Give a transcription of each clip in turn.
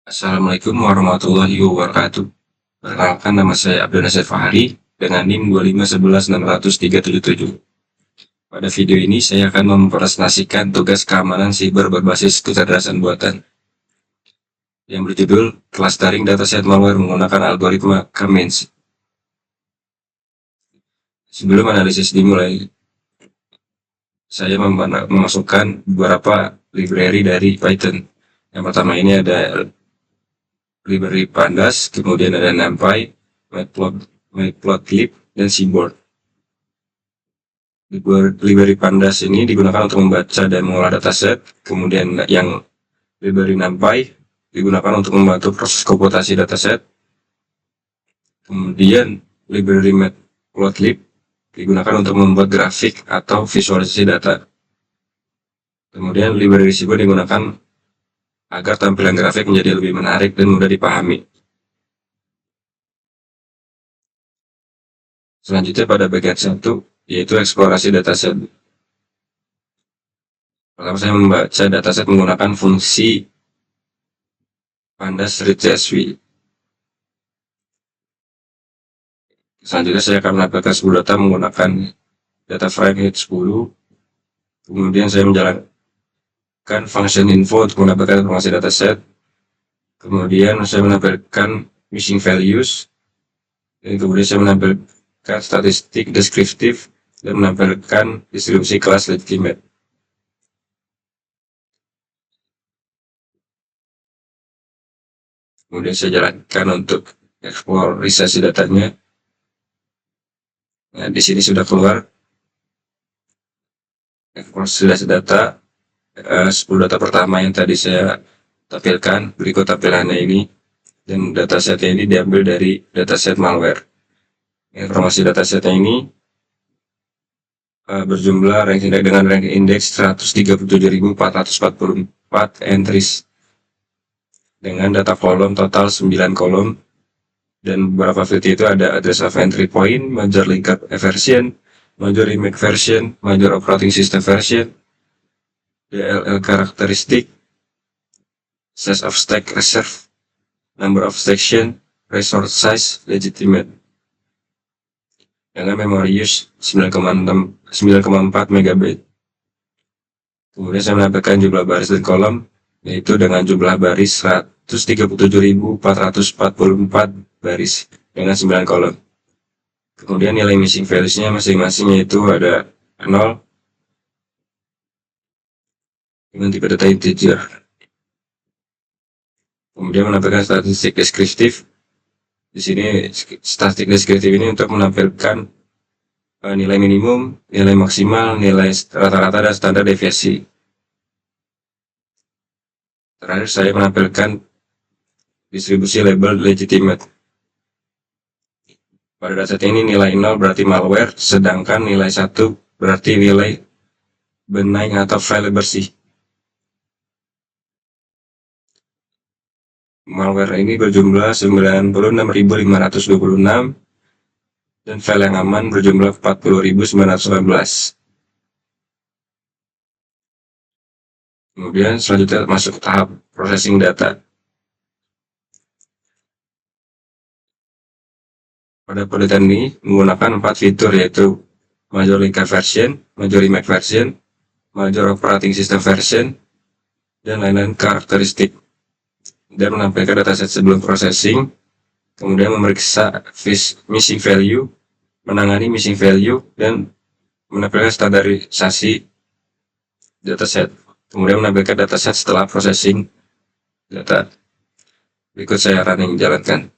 Assalamualaikum warahmatullahi wabarakatuh. Perkenalkan, nama saya Abdul Nasir Fahri dengan NIM 251163777. Pada video ini saya akan mempresentasikan tugas keamanan siber berbasis kecerdasan buatan yang berjudul Clustering Dataset Malware menggunakan algoritma K-means. Sebelum analisis dimulai, saya memasukkan beberapa library dari Python. Yang pertama ini ada library Pandas, kemudian ada NumPy, Matplotlib, dan Seaborn. Library Pandas ini digunakan untuk membaca dan mengolah dataset, kemudian yang library NumPy digunakan untuk membantu proses komputasi dataset, kemudian library Matplotlib digunakan untuk membuat grafik atau visualisasi data, kemudian library Seaborn digunakan agar tampilan grafik menjadi lebih menarik dan mudah dipahami. Selanjutnya pada bagian 1, yaitu eksplorasi dataset. Pertama saya membaca dataset menggunakan fungsi Pandas read CSV. Selanjutnya saya akan menampilkan 10 data menggunakan data frame H10. Kemudian saya menjalankan function info untuk menampilkan informasi dataset. Kemudian saya menampilkan missing values. Dan kemudian saya menampilkan statistik deskriptif dan menampilkan distribusi kelas legitimate. Kemudian saya jalankan untuk eksplorisasi datanya. Nah, di sini sudah keluar eksplorisasi data 10 data pertama yang tadi saya tampilkan. Berikut tampilannya ini, dan datasetnya ini diambil dari dataset malware. Informasi datasetnya ini berjumlah ranking dengan ranking indeks 137.444 entries dengan data kolom total 9 kolom, dan beberapa field itu ada address of entry point, major linkup version, major image version, major operating system version, DLL characteristic, size of stack reserve, number of section, resource size, legitimate. Dengan memory use 9,4 MB. Kemudian saya menampilkan jumlah baris dan kolom, yaitu dengan jumlah baris 137.444 baris dengan 9 kolom. Kemudian nilai missing values-nya masing-masing yaitu ada 0 dengan tipe data integer. Kemudian menampilkan statistik deskriptif. Di sini statistik deskriptif ini untuk menampilkan nilai minimum, nilai maksimal, nilai rata-rata, dan standar deviasi. Terakhir saya menampilkan distribusi label legitimate. Pada dataset ini nilai 0 berarti malware, sedangkan nilai 1 berarti nilai benign atau file bersih. Malware ini berjumlah 96.526 dan file yang aman berjumlah 40.919. Kemudian selanjutnya masuk ke tahap processing data. Pada penelitian ini menggunakan 4 fitur, yaitu major linkup version, major image version, major operating system version, dan lain-lain karakteristik, dan menampilkan dataset sebelum processing, kemudian memeriksa missing value, menangani missing value, dan menampilkan standarisasi dataset, kemudian menampilkan dataset setelah processing data. Berikut saya running jalankan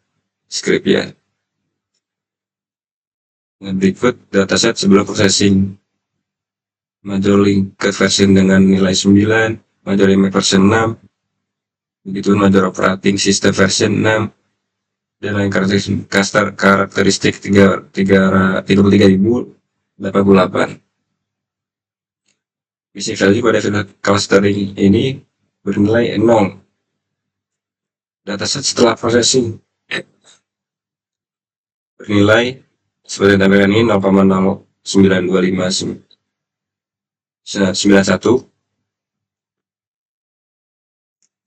script ya. Dan berikut dataset sebelum processing. Major linkup version dengan nilai 9, major image version 6, begitu major operating system version 6, dan lain karakteristik 33.088. Missing value pada field clustering ini bernilai 0. Dataset setelah processing bernilai seperti tampilan ini 0,092591.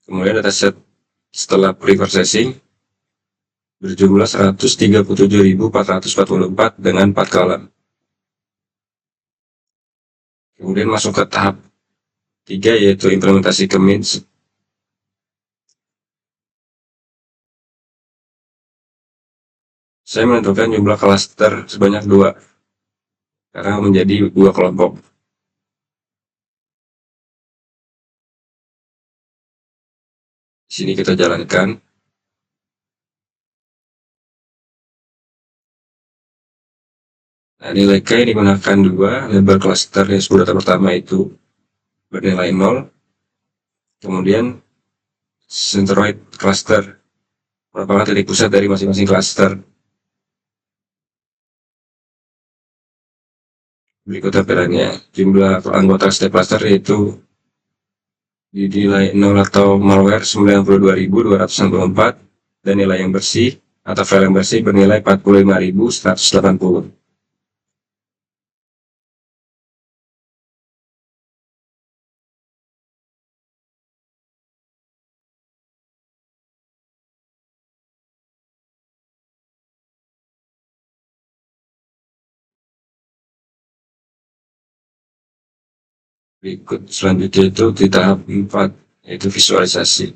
Kemudian dataset setelah pre-processing berjumlah 137.444 dengan 4 kolom. Kemudian masuk ke tahap 3 yaitu implementasi ke means. Saya menentukan jumlah klaster sebanyak 2 karena menjadi 2 kelompok. Di sini kita jalankan. Nah, nilai K yang digunakan 2, label cluster yang sudah data pertama itu bernilai 0. Kemudian centroid cluster merupakan titik pusat dari masing-masing cluster. Berikut tampilannya. Jumlah anggota setiap cluster yaitu dinilai 0 atau malware 92.264 dan nilai yang bersih atau file yang bersih bernilai 45.180. Berikut selanjutnya itu di tahap 4 yaitu visualisasi.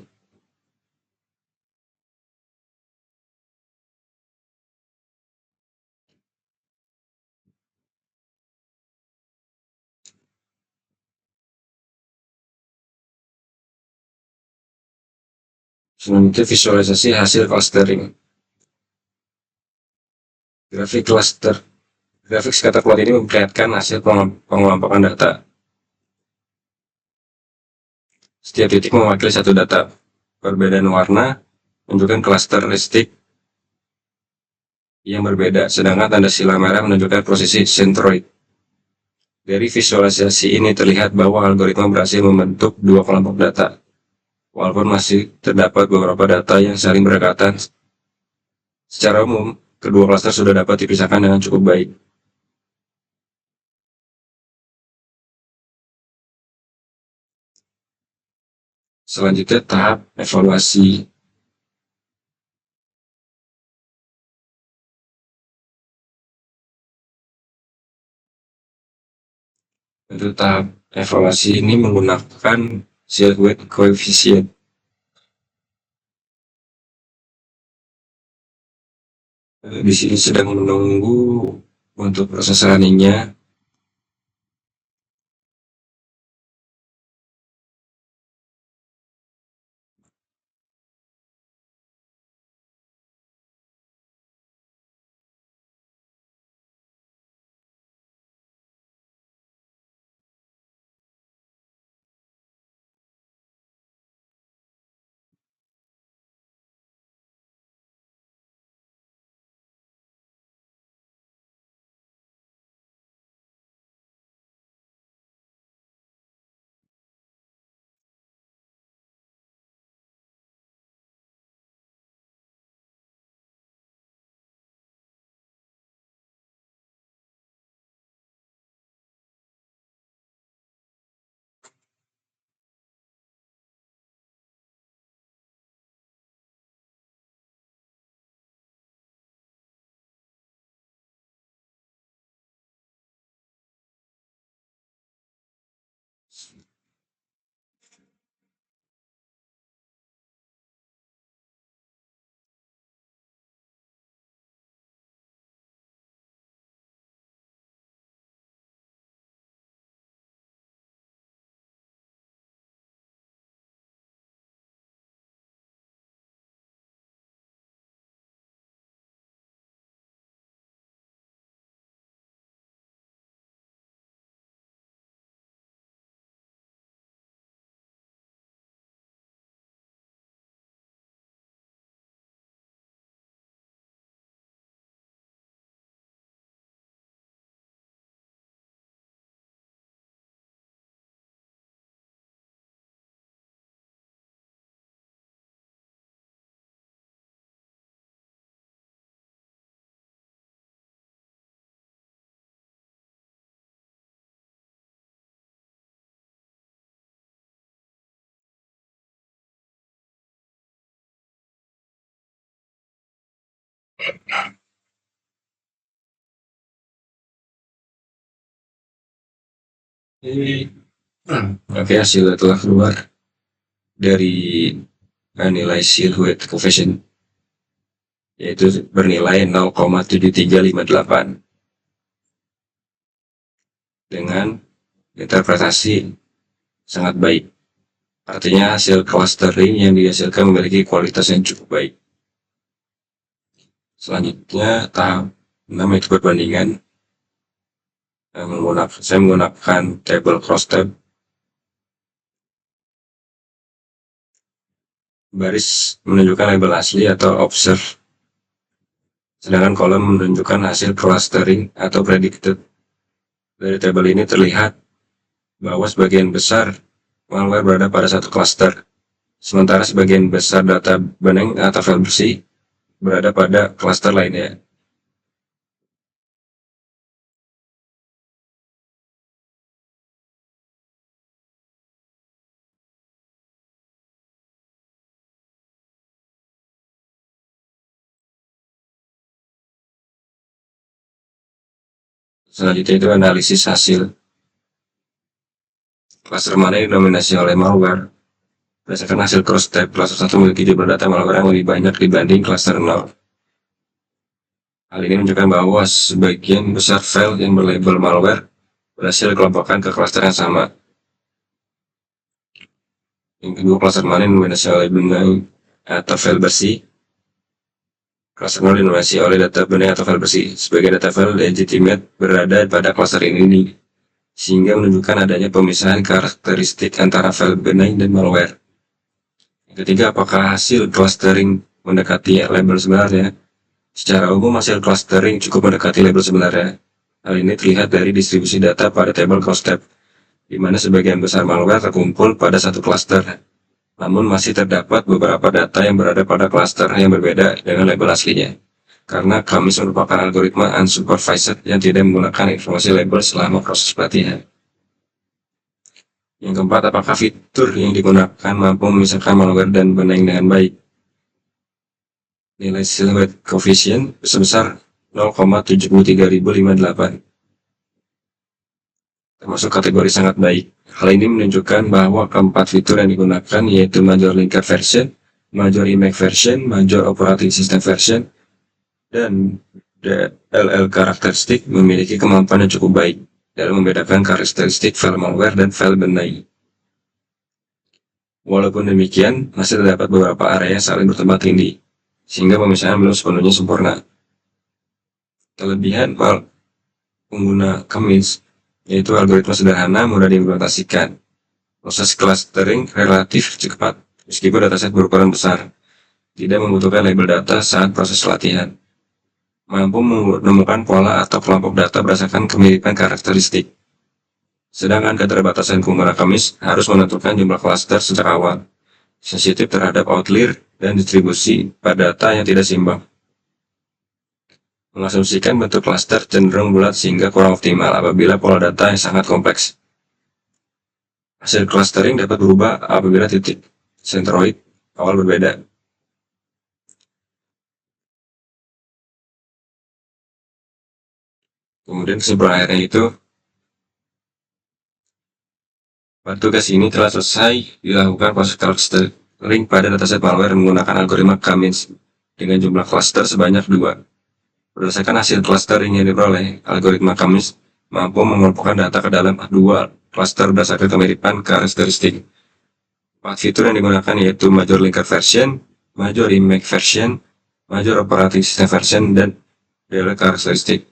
Selanjutnya visualisasi hasil clustering. Grafik cluster. Grafik scatter plot ini memperlihatkan hasil pengelompokan data. Setiap titik mewakili satu data. Perbedaan warna menunjukkan karakteristik yang berbeda, sedangkan tanda sila merah menunjukkan posisi centroid. Dari visualisasi ini terlihat bahwa algoritma berhasil membentuk 2 kelompok data, walaupun masih terdapat beberapa data yang saling berdekatan. Secara umum, kedua klaster sudah dapat dipisahkan dengan cukup baik. Selanjutnya tahap evaluasi. Untuk tahap evaluasi ini menggunakan Silhouette Coefficient. Di sini sedang menunggu untuk proses runningnya. Oke, hasil telah keluar dari nilai silhouette coefficient, yaitu bernilai 0,7358 dengan interpretasi sangat baik. Artinya hasil clustering yang dihasilkan memiliki kualitas yang cukup baik. Selanjutnya tahap 6 yaitu perbandingan. Saya menggunakan table crosstab. Baris menunjukkan label asli atau observe, sedangkan kolom menunjukkan hasil clustering atau predicted. Dari tabel ini terlihat bahwa sebagian besar malware berada pada satu cluster, sementara sebagian besar data beneng atau file bersih berada pada cluster lainnya. Selanjutnya itu analisis hasil. Cluster mana yang didominasi oleh malware? Berdasarkan hasil crosstab, cluster 1 memiliki jumlah data malware yang lebih banyak dibanding cluster 0. Hal ini menunjukkan bahwa sebagian besar file yang berlabel malware berhasil dikelompokkan ke cluster yang sama. Yang kedua, cluster mana yang didominasi oleh benang atau file bersih? Cluster 0 didominasi oleh data benang atau file bersih. Sebagian data file legitimate berada pada cluster ini, sehingga menunjukkan adanya pemisahan karakteristik antara file benang dan malware. Yang ketiga, apakah hasil clustering mendekati label sebenarnya? Secara umum, hasil clustering cukup mendekati label sebenarnya. Hal ini terlihat dari distribusi data pada table crosstab, di mana sebagian besar malware terkumpul pada satu cluster. Namun masih terdapat beberapa data yang berada pada cluster yang berbeda dengan label aslinya, karena Kamis merupakan algoritma unsupervised yang tidak menggunakan informasi label selama proses pelatihan. Yang keempat, apakah fitur yang digunakan mampu memisahkan malware dan benang dengan baik? Nilai silhouette coefficient sebesar 0,73058, termasuk kategori sangat baik. Hal ini menunjukkan bahwa keempat fitur yang digunakan, yaitu Major Linker Version, Major Emacs Version, Major Operating System Version, dan DLL Characteristic, memiliki kemampuan yang cukup baik dalam membedakan karakteristik file malware dan file benai. Walaupun demikian, masih terdapat beberapa area saling bertempat tinggi, sehingga pemisahan belum sepenuhnya sempurna. Kelebihan pengguna Kamis yaitu algoritma sederhana, mudah diimplementasikan. Proses clustering relatif cepat, meskipun dataset berukuran besar. Tidak membutuhkan label data saat proses latihan. Mampu menemukan pola atau kelompok data berdasarkan kemiripan karakteristik. Sedangkan keterbatasan pengguna Kamis harus menentukan jumlah cluster sejak awal, sensitif terhadap outlier dan distribusi pada data yang tidak seimbang. Mengasumsikan bentuk cluster cenderung bulat sehingga kurang optimal apabila pola data yang sangat kompleks. Hasil clustering dapat berubah apabila titik centroid awal berbeda. Kemudian kesimpulan akhirnya itu, pada tugas ini telah selesai dilakukan proses clustering pada dataset malware menggunakan algoritma Kamis dengan jumlah cluster sebanyak 2. Berdasarkan hasil clustering yang diperoleh, algoritma Kamis mampu mengelompokkan data ke dalam 2 cluster berdasarkan kemiripan karakteristik. 4 fitur yang digunakan yaitu Major Linker Version, Major Emacs Version, Major Operating System Version, dan DLL Characteristic.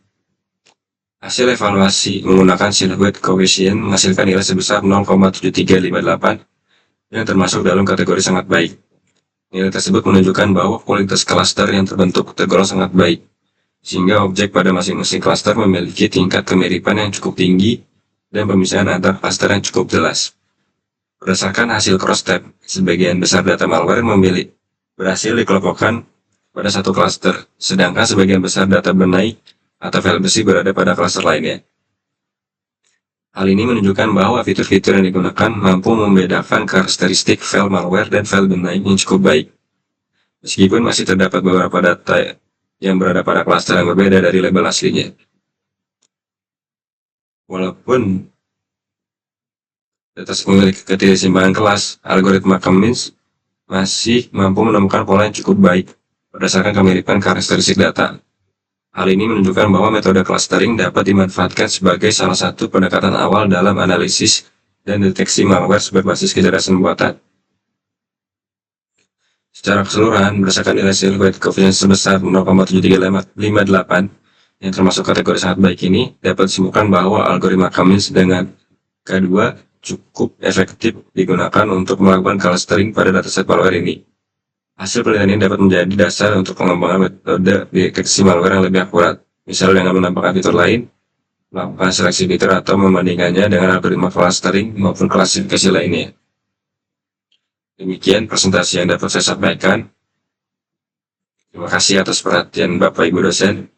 Hasil evaluasi menggunakan silhouette coefficient menghasilkan nilai sebesar 0,7358 yang termasuk dalam kategori sangat baik. Nilai tersebut menunjukkan bahwa kualitas cluster yang terbentuk tergolong sangat baik, sehingga objek pada masing-masing cluster memiliki tingkat kemiripan yang cukup tinggi dan pemisahan antar cluster yang cukup jelas. Berdasarkan hasil crosstab, sebagian besar data malware berhasil dikelompokkan pada satu cluster, sedangkan sebagian besar data benai atau file bersih berada pada cluster lainnya. Hal ini menunjukkan bahwa fitur-fitur yang digunakan mampu membedakan karakteristik file malware dan file benai yang cukup baik. Meskipun masih terdapat beberapa data yang berada pada klaster yang berbeda dari label aslinya. Walaupun datasets memiliki ketidakseimbangan kelas, algoritma Cummins masih mampu menemukan pola yang cukup baik berdasarkan kemiripan karakteristik data. Hal ini menunjukkan bahwa metode clustering dapat dimanfaatkan sebagai salah satu pendekatan awal dalam analisis dan deteksi malware berbasis kecerdasan buatan. Secara keseluruhan, berdasarkan nilai weight coefficient sebesar 0,7358 yang termasuk kategori sangat baik ini, dapat disimpulkan bahwa algoritma Cummins dengan K2 cukup efektif digunakan untuk melakukan clustering pada dataset malware ini. Hasil penelitian ini dapat menjadi dasar untuk pengembangan metode deteksi malware yang lebih akurat, misalnya dengan menambahkan fitur lain, melakukan seleksi fitur atau membandingkannya dengan algoritma clustering maupun klasifikasi lainnya. Demikian presentasi yang dapat saya sampaikan. Terima kasih atas perhatian Bapak Ibu dosen.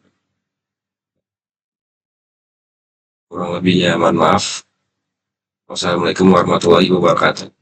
Kurang lebihnya mohon maaf. Wassalamualaikum warahmatullahi wabarakatuh.